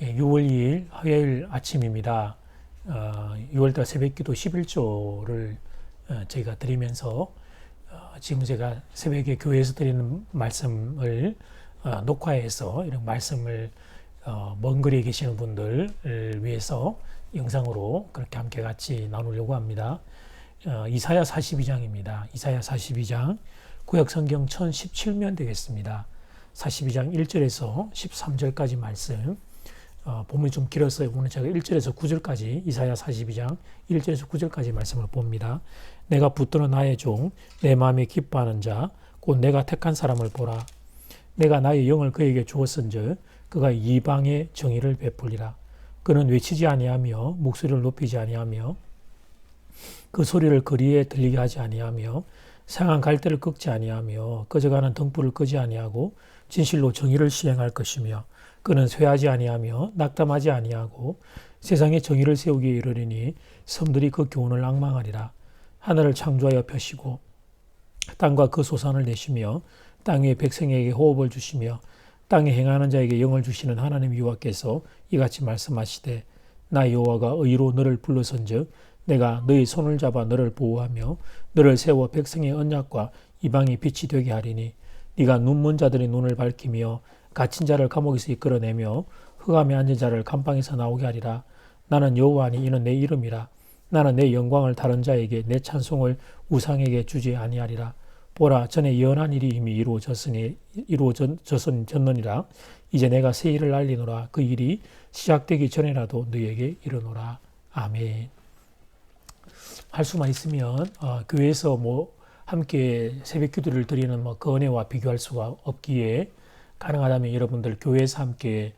6월 2일 화요일 아침입니다. 6월달 새벽기도 11조를 저희가 드리면서 지금 제가 새벽에 교회에서 드리는 말씀을 녹화해서 이런 말씀을 먼 거리에 계시는 분들을 위해서 영상으로 그렇게 함께 같이 나누려고 합니다. 이사야 42장입니다. 이사야 42장 구약성경 1017면 되겠습니다. 42장 1절에서 13절까지 말씀, 본문이 좀 길었어요. 오늘 제가 1절에서 9절까지 이사야 42장 1절에서 9절까지 말씀을 봅니다. 내가 붙들어 나의 종 내 마음에 기뻐하는 자 곧 내가 택한 사람을 보라. 내가 나의 영을 그에게 주었은즉 그가 이방의 정의를 베풀리라. 그는 외치지 아니하며 목소리를 높이지 아니하며 그 소리를 거리에 들리게 하지 아니하며 상한 갈대를 꺾지 아니하며 꺼져가는 등불을 끄지 아니하고 진실로 정의를 시행할 것이며 그는 쇠하지 아니하며 낙담하지 아니하고 세상에 정의를 세우기에 이르리니 섬들이 그 교훈을 앙망하리라. 하늘을 창조하여 펴시고 땅과 그 소산을 내시며 땅 위에 백성에게 호흡을 주시며 땅에 행하는 자에게 영을 주시는 하나님 여호와께서 이같이 말씀하시되 나 여호와가 의로 너를 불러선즉 내가 너의 손을 잡아 너를 보호하며 너를 세워 백성의 언약과 이방의 빛이 되게 하리니 네가 눈먼 자들의 눈을 밝히며 갇힌 자를 감옥에서 이끌어내며 흑암에 앉은 자를 감방에서 나오게 하리라. 나는 여호와니 이는 내 이름이라. 나는 내 영광을 다른 자에게 내 찬송을 우상에게 주지 아니하리라. 보라, 전에 예언한 일이 이미 이루어졌느니라. 이제 내가 새 일을 알리노라. 그 일이 시작되기 전에라도 너에게 이르노라. 아멘. 할 수만 있으면 교회에서 함께 새벽 기도를 드리는 그 은혜와 비교할 수가 없기에 가능하다면 여러분들 교회에서 함께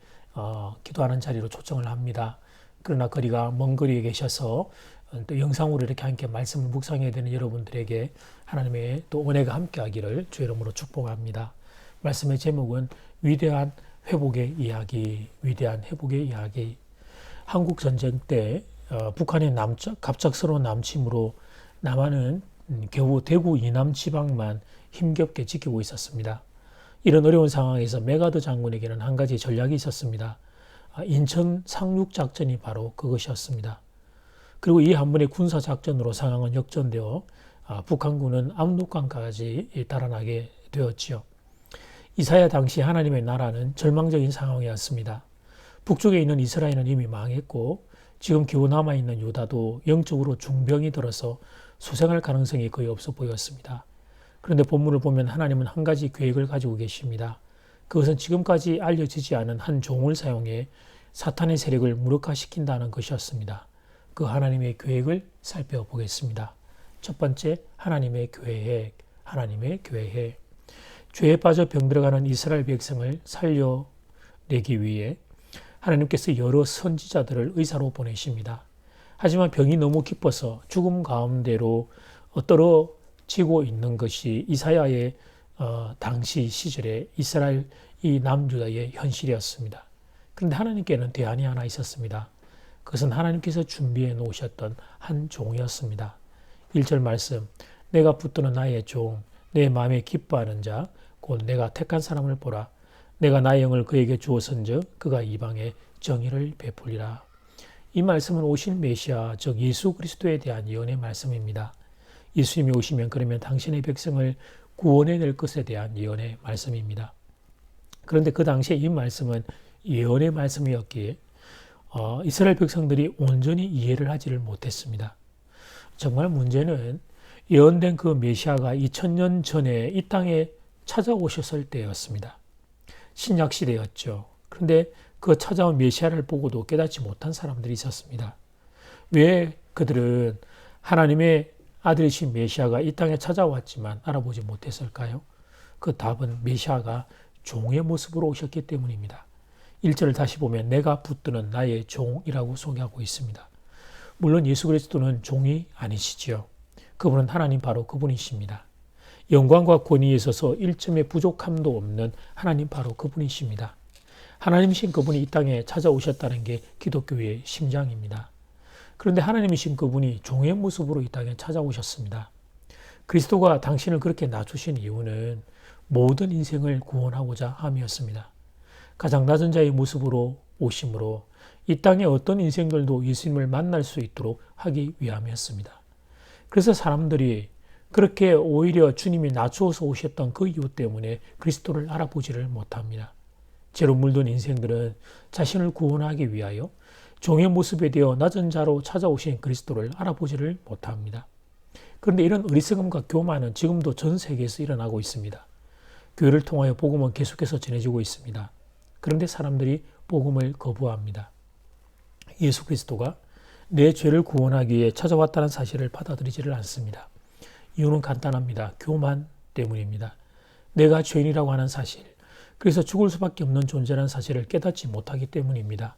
기도하는 자리로 초청을 합니다. 그러나 거리가 먼 거리에 계셔서 또 영상으로 이렇게 함께 말씀을 묵상해야 되는 여러분들에게 하나님의 또 은혜가 함께 하기를 주 이름으로 축복합니다. 말씀의 제목은 위대한 회복의 이야기, 위대한 회복의 이야기. 한국 전쟁 때 북한의 갑작스러운 남침으로 남한은 겨우 대구 이남 지방만 힘겹게 지키고 있었습니다. 이런 어려운 상황에서 메가더 장군에게는 한 가지 전략이 있었습니다. 인천 상륙작전이 바로 그것이었습니다. 그리고 이 한 번의 군사작전으로 상황은 역전되어 북한군은 압록강까지 달아나게 되었지요. 이사야 당시 하나님의 나라는 절망적인 상황이었습니다. 북쪽에 있는 이스라엘은 이미 망했고 지금 겨우 남아있는 유다도 영적으로 중병이 들어서 소생할 가능성이 거의 없어 보였습니다. 그런데 본문을 보면 하나님은 한 가지 계획을 가지고 계십니다. 그것은 지금까지 알려지지 않은 한 종을 사용해 사탄의 세력을 무력화시킨다는 것이었습니다. 그 하나님의 계획을 살펴보겠습니다. 첫 번째, 하나님의 계획. 하나님의 계획. 죄에 빠져 병들어가는 이스라엘 백성을 살려내기 위해 하나님께서 여러 선지자들을 의사로 보내십니다. 하지만 병이 너무 깊어서 죽음 가운데로 떨어지고 있는 것이 이사야의 당시 시절에 이스라엘 이 남유다의 현실이었습니다. 그런데 하나님께는 대안이 하나 있었습니다. 그것은 하나님께서 준비해 놓으셨던 한 종이었습니다. 1절 말씀, 내가 붙드는 나의 종, 내 마음에 기뻐하는 자, 곧 내가 택한 사람을 보라. 내가 나의 영을 그에게 주었은즉 그가 이방에 정의를 베풀리라. 이 말씀은 오실 메시아, 즉 예수 그리스도에 대한 예언의 말씀입니다. 예수님이 오시면 그러면 당신의 백성을 구원해낼 것에 대한 예언의 말씀입니다. 그런데 그 당시에 이 말씀은 예언의 말씀이었기에 이스라엘 백성들이 온전히 이해를 하지를 못했습니다. 정말 문제는 예언된 그 메시아가 2000년 전에 이 땅에 찾아오셨을 때였습니다. 신약 시대였죠. 그런데 그 찾아온 메시아를 보고도 깨닫지 못한 사람들이 있었습니다. 왜 그들은 하나님의 아들이신 메시아가 이 땅에 찾아왔지만 알아보지 못했을까요? 그 답은 메시아가 종의 모습으로 오셨기 때문입니다. 1절을 다시 보면 내가 붙드는 나의 종이라고 소개하고 있습니다. 물론 예수 그리스도는 종이 아니시지요. 그분은 하나님 바로 그분이십니다. 영광과 권위에 있어서 1점의 부족함도 없는 하나님 바로 그분이십니다. 하나님이신 그분이 이 땅에 찾아오셨다는 게 기독교의 심장입니다. 그런데 하나님이신 그분이 종의 모습으로 이 땅에 찾아오셨습니다. 그리스도가 당신을 그렇게 낮추신 이유는 모든 인생을 구원하고자 함이었습니다. 가장 낮은 자의 모습으로 오심으로 이 땅의 어떤 인생들도 예수님을 만날 수 있도록 하기 위함이었습니다. 그래서 사람들이 그렇게 오히려 주님이 낮추어서 오셨던 그 이유 때문에 그리스도를 알아보지를 못합니다. 죄로 물든 인생들은 자신을 구원하기 위하여 종의 모습에 되어 낮은 자로 찾아오신 그리스도를 알아보지를 못합니다. 그런데 이런 어리석음과 교만은 지금도 전 세계에서 일어나고 있습니다. 교회를 통하여 복음은 계속해서 전해지고 있습니다. 그런데 사람들이 복음을 거부합니다. 예수 그리스도가 내 죄를 구원하기 위해 찾아왔다는 사실을 받아들이지를 않습니다. 이유는 간단합니다. 교만 때문입니다. 내가 죄인이라고 하는 사실, 그래서 죽을 수밖에 없는 존재라는 사실을 깨닫지 못하기 때문입니다.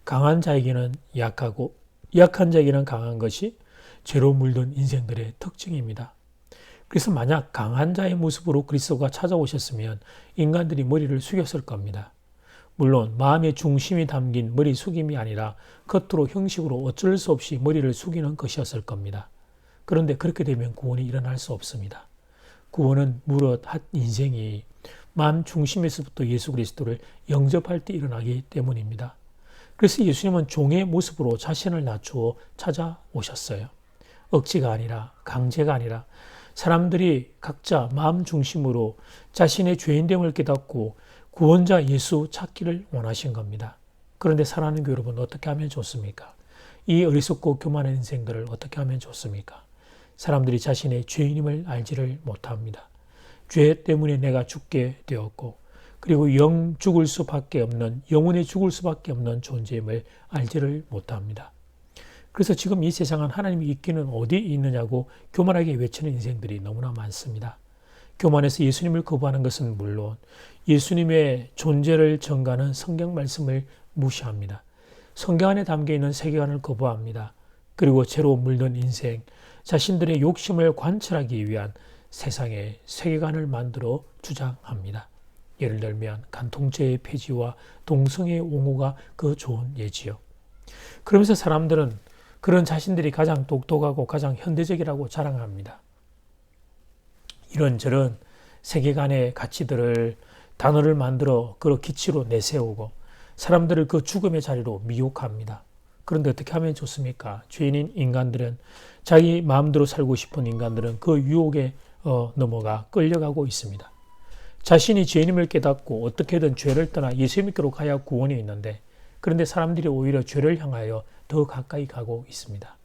강한 자에게는 약하고 약한 자에게는 강한 것이 죄로 물든 인생들의 특징입니다. 그래서 만약 강한 자의 모습으로 그리스도가 찾아오셨으면 인간들이 머리를 숙였을 겁니다. 물론 마음의 중심이 담긴 머리 숙임이 아니라 겉으로 형식으로 어쩔 수 없이 머리를 숙이는 것이었을 겁니다. 그런데 그렇게 되면 구원이 일어날 수 없습니다. 구원은 무릇 한 인생이 마음 중심에서부터 예수 그리스도를 영접할 때 일어나기 때문입니다. 그래서 예수님은 종의 모습으로 자신을 낮추어 찾아오셨어요. 억지가 아니라 강제가 아니라 사람들이 각자 마음 중심으로 자신의 죄인됨을 깨닫고 구원자 예수 찾기를 원하신 겁니다. 그런데 사랑하는 교회 여러분, 어떻게 하면 좋습니까? 이 어리석고 교만한 인생들을 어떻게 하면 좋습니까? 사람들이 자신의 죄인임을 알지를 못합니다. 죄 때문에 내가 죽게 되었고 그리고 영원히 죽을 수밖에 없는 존재임을 알지를 못합니다. 그래서 지금 이 세상은 하나님이 있기는 어디 있느냐고 교만하게 외치는 인생들이 너무나 많습니다. 교만해서 예수님을 거부하는 것은 물론 예수님의 존재를 전가하는 성경 말씀을 무시합니다. 성경 안에 담겨있는 세계관을 거부합니다. 그리고 죄로 물든 인생, 자신들의 욕심을 관철하기 위한 세상의 세계관을 만들어 주장합니다. 예를 들면 간통죄의 폐지와 동성애의 옹호가 그 좋은 예지요. 그러면서 사람들은 그런 자신들이 가장 똑똑하고 가장 현대적이라고 자랑합니다. 이런저런 세계관의 가치들을 단어를 만들어 그 기치로 내세우고 사람들을 그 죽음의 자리로 미혹합니다. 그런데 어떻게 하면 좋습니까? 죄인인 인간들은 자기 마음대로 살고 싶은 인간들은 그 유혹에 넘어가 끌려가고 있습니다. 자신이 죄인임을 깨닫고 어떻게든 죄를 떠나 예수님께로 가야 구원이 있는데 그런데 사람들이 오히려 죄를 향하여 더 가까이 가고 있습니다.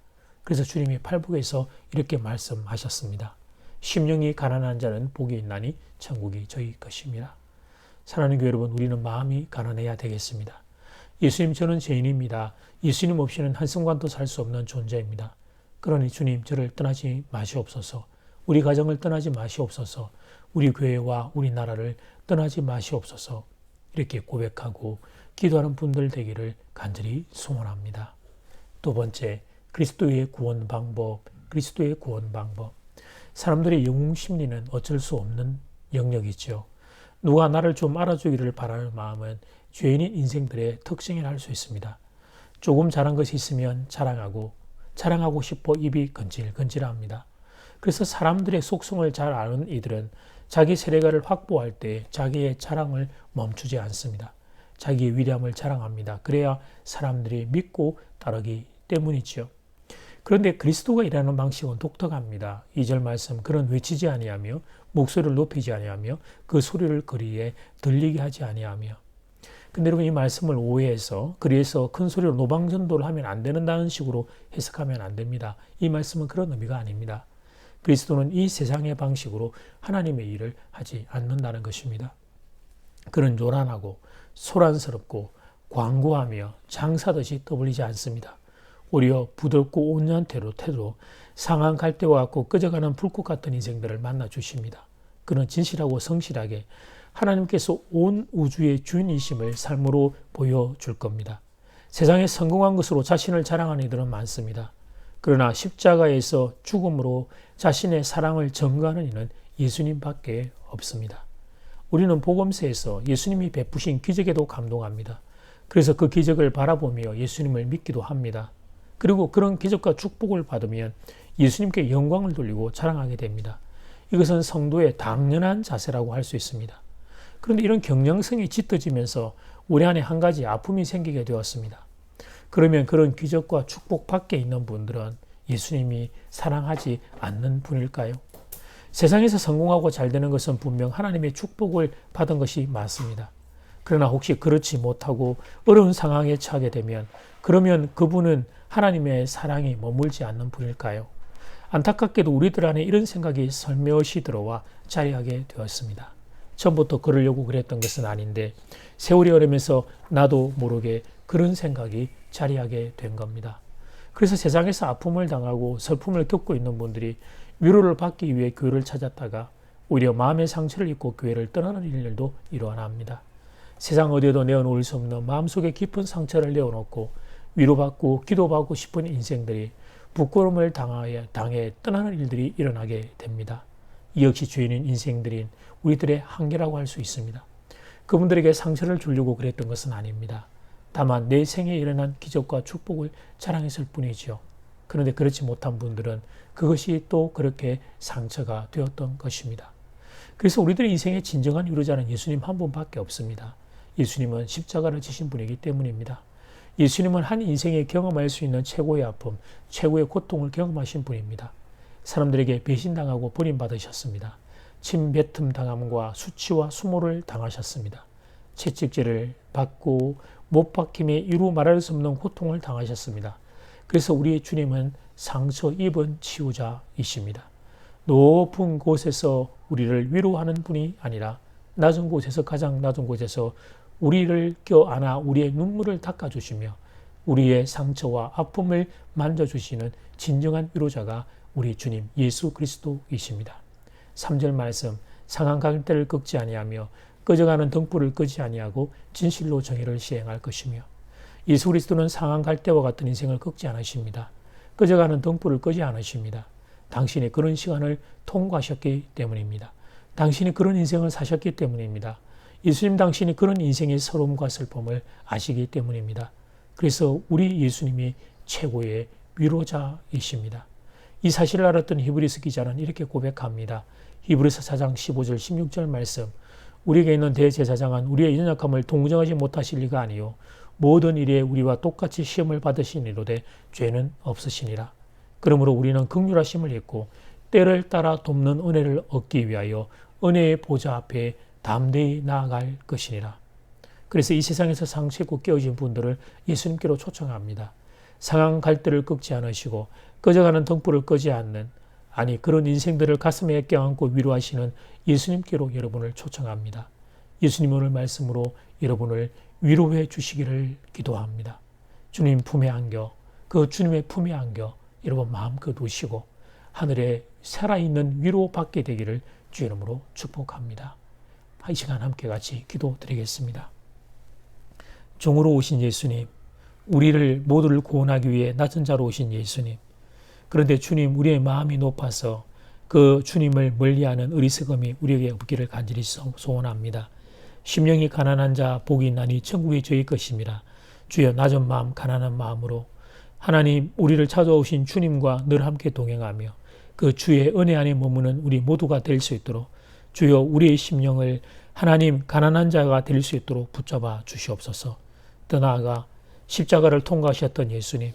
그래서 주님이 팔복에서 이렇게 말씀하셨습니다. 심령이 가난한 자는 복이 있나니 천국이 저희 것입니다. 사랑하는 교회 여러분, 우리는 마음이 가난해야 되겠습니다. 예수님, 저는 죄인입니다. 예수님 없이는 한순간도 살 수 없는 존재입니다. 그러니 주님, 저를 떠나지 마시옵소서. 우리 가정을 떠나지 마시옵소서. 우리 교회와 우리나라를 떠나지 마시옵소서. 이렇게 고백하고 기도하는 분들 되기를 간절히 소원합니다. 두 번째, 그리스도의 구원 방법. 사람들의 영웅 심리는 어쩔 수 없는 영역이죠. 누가 나를 좀 알아주기를 바라는 마음은 죄인인 인생들의 특징이라 할 수 있습니다. 조금 잘한 것이 있으면 자랑하고 싶어 입이 건질건질합니다. 그래서 사람들의 속성을 잘 아는 이들은 자기 세례가를 확보할 때 자기의 자랑을 멈추지 않습니다. 자기의 위대함을 자랑합니다. 그래야 사람들이 믿고 따르기 때문이죠. 그런데 그리스도가 일하는 방식은 독특합니다. 2절 말씀, 그는 외치지 아니하며 목소리를 높이지 아니하며 그 소리를 거리에 들리게 하지 아니하며. 근데 여러분, 이 말씀을 오해해서 그래서 큰 소리로 노방전도를 하면 안 된다는 식으로 해석하면 안 됩니다. 이 말씀은 그런 의미가 아닙니다. 그리스도는 이 세상의 방식으로 하나님의 일을 하지 않는다는 것입니다. 그는 요란하고 소란스럽고 광고하며 장사듯이 떠벌리지 않습니다. 오히려 부드럽고 온유한 태도로 상한 갈대와 같고 꺼져가는 불꽃 같은 인생들을 만나 주십니다. 그는 진실하고 성실하게 하나님께서 온 우주의 주인이심을 삶으로 보여줄 겁니다. 세상에 성공한 것으로 자신을 자랑하는 이들은 많습니다. 그러나 십자가에서 죽음으로 자신의 사랑을 전가하는 이는 예수님밖에 없습니다. 우리는 복음서에서 예수님이 베푸신 기적에도 감동합니다. 그래서 그 기적을 바라보며 예수님을 믿기도 합니다. 그리고 그런 기적과 축복을 받으면 예수님께 영광을 돌리고 자랑하게 됩니다. 이것은 성도의 당연한 자세라고 할 수 있습니다. 그런데 이런 경향성이 짙어지면서 우리 안에 한 가지 아픔이 생기게 되었습니다. 그러면 그런 기적과 축복 밖에 있는 분들은 예수님이 사랑하지 않는 분일까요? 세상에서 성공하고 잘 되는 것은 분명 하나님의 축복을 받은 것이 맞습니다. 그러나 혹시 그렇지 못하고 어려운 상황에 처하게 되면 그러면 그분은 하나님의 사랑이 머물지 않는 분일까요? 안타깝게도 우리들 안에 이런 생각이 설며시 들어와 자리하게 되었습니다. 처음부터 그러려고 그랬던 것은 아닌데 세월이 흐르면서 나도 모르게 그런 생각이 자리하게 된 겁니다. 그래서 세상에서 아픔을 당하고 슬픔을 겪고 있는 분들이 위로를 받기 위해 교회를 찾았다가 오히려 마음의 상처를 입고 교회를 떠나는 일들도 일어납니다. 세상 어디에도 내어놓을 수 없는 마음속에 깊은 상처를 내어놓고 위로받고 기도받고 싶은 인생들이 부끄러움을 당해 떠나는 일들이 일어나게 됩니다. 이 역시 죄인인 인생들인 우리들의 한계라고 할 수 있습니다. 그분들에게 상처를 주려고 그랬던 것은 아닙니다. 다만 내 생에 일어난 기적과 축복을 자랑했을 뿐이죠. 그런데 그렇지 못한 분들은 그것이 또 그렇게 상처가 되었던 것입니다. 그래서 우리들의 인생의 진정한 위로자는 예수님 한 분밖에 없습니다. 예수님은 십자가를 지신 분이기 때문입니다. 예수님은 한 인생에 경험할 수 있는 최고의 아픔, 최고의 고통을 경험하신 분입니다. 사람들에게 배신당하고 버림받으셨습니다. 침뱉음 당함과 수치와 수모를 당하셨습니다. 채찍질을 받고 못 박힘에 이루 말할 수 없는 고통을 당하셨습니다. 그래서 우리의 주님은 상처 입은 치유자이십니다. 높은 곳에서 우리를 위로하는 분이 아니라 낮은 곳에서 가장 낮은 곳에서 우리를 껴안아 우리의 눈물을 닦아주시며 우리의 상처와 아픔을 만져주시는 진정한 위로자가 우리 주님 예수 그리스도이십니다. 3절 말씀, 상한 갈대를 꺾지 아니하며 꺼져가는 등불을 끄지 아니하고 진실로 정의를 시행할 것이며 예수 그리스도는 상한 갈대와 같은 인생을 꺾지 않으십니다. 꺼져가는 등불을 끄지 않으십니다. 당신이 그런 시간을 통과하셨기 때문입니다. 당신이 그런 인생을 사셨기 때문입니다. 예수님 당신이 그런 인생의 서러움과 슬픔을 아시기 때문입니다. 그래서 우리 예수님이 최고의 위로자이십니다. 이 사실을 알았던 히브리서 기자는 이렇게 고백합니다. 히브리서 4장 15절 16절 말씀, 우리에게 있는 대제사장은 우리의 연약함을 동정하지 못하실 리가 아니요 모든 일에 우리와 똑같이 시험을 받으시니로되 죄는 없으시니라. 그러므로 우리는 긍휼하심을 입고 때를 따라 돕는 은혜를 얻기 위하여 은혜의 보좌 앞에 담대히 나아갈 것이니라. 그래서 이 세상에서 상처 입고 깨어진 분들을 예수님께로 초청합니다. 상한 갈대를 꺾지 않으시고 꺼져가는 등불을 끄지 않는, 아니 그런 인생들을 가슴에 껴안고 위로하시는 예수님께로 여러분을 초청합니다. 예수님 오늘 말씀으로 여러분을 위로해 주시기를 기도합니다. 주님 품에 안겨, 그 주님의 품에 안겨 여러분 마음껏 우시고 하늘에 살아있는 위로 받게 되기를 주 이름으로 축복합니다. 이 시간 함께 같이 기도드리겠습니다. 종으로 오신 예수님, 우리를 모두를 구원하기 위해 낮은 자로 오신 예수님, 그런데 주님 우리의 마음이 높아서 그 주님을 멀리하는 어리석음이 우리에게 없기를 간절히 소원합니다. 심령이 가난한 자 복이 있나니 천국이 저희 것입니다. 주여 낮은 마음 가난한 마음으로 하나님 우리를 찾아오신 주님과 늘 함께 동행하며 그 주의 은혜 안에 머무는 우리 모두가 될 수 있도록 주여 우리의 심령을 하나님 가난한 자가 될 수 있도록 붙잡아 주시옵소서. 더 나아가 십자가를 통과하셨던 예수님,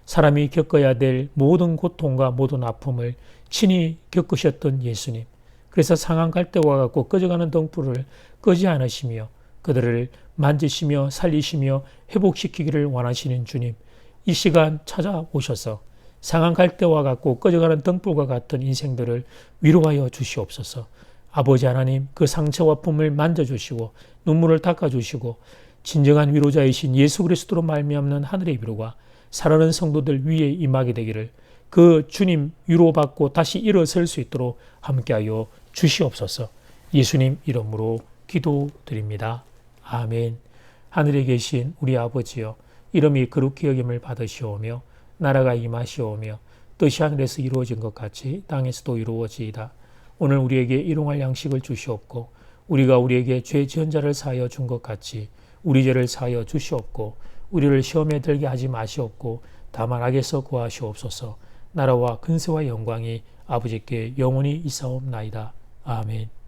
사람이 겪어야 될 모든 고통과 모든 아픔을 친히 겪으셨던 예수님, 그래서 상한 갈대와 같고 꺼져가는 등불을 끄지 않으시며 그들을 만지시며 살리시며 회복시키기를 원하시는 주님, 이 시간 찾아오셔서 상한 갈대와 같고 꺼져가는 등불과 같은 인생들을 위로하여 주시옵소서. 아버지 하나님, 그 상처와 아픔을 만져주시고 눈물을 닦아주시고 진정한 위로자이신 예수 그리스도로 말미암는 하늘의 위로가 살아있는 성도들 위에 임하게 되기를 그 주님 위로받고 다시 일어설 수 있도록 함께하여 주시옵소서. 예수님 이름으로 기도드립니다. 아멘. 하늘에 계신 우리 아버지여, 이름이 거룩히 여김을 받으시오며 나라가 임하시오며 뜻이 하늘에서 이루어진 것 같이 땅에서도 이루어지이다. 오늘 우리에게 일용할 양식을 주시옵고 우리가 우리에게 죄 지은 자를 사하여 준 것 같이 우리 죄를 사하여 주시옵고 우리를 시험에 들게 하지 마시옵고 다만 악에서 구하시옵소서. 나라와 근세와 영광이 아버지께 영원히 있사옵나이다. 아멘.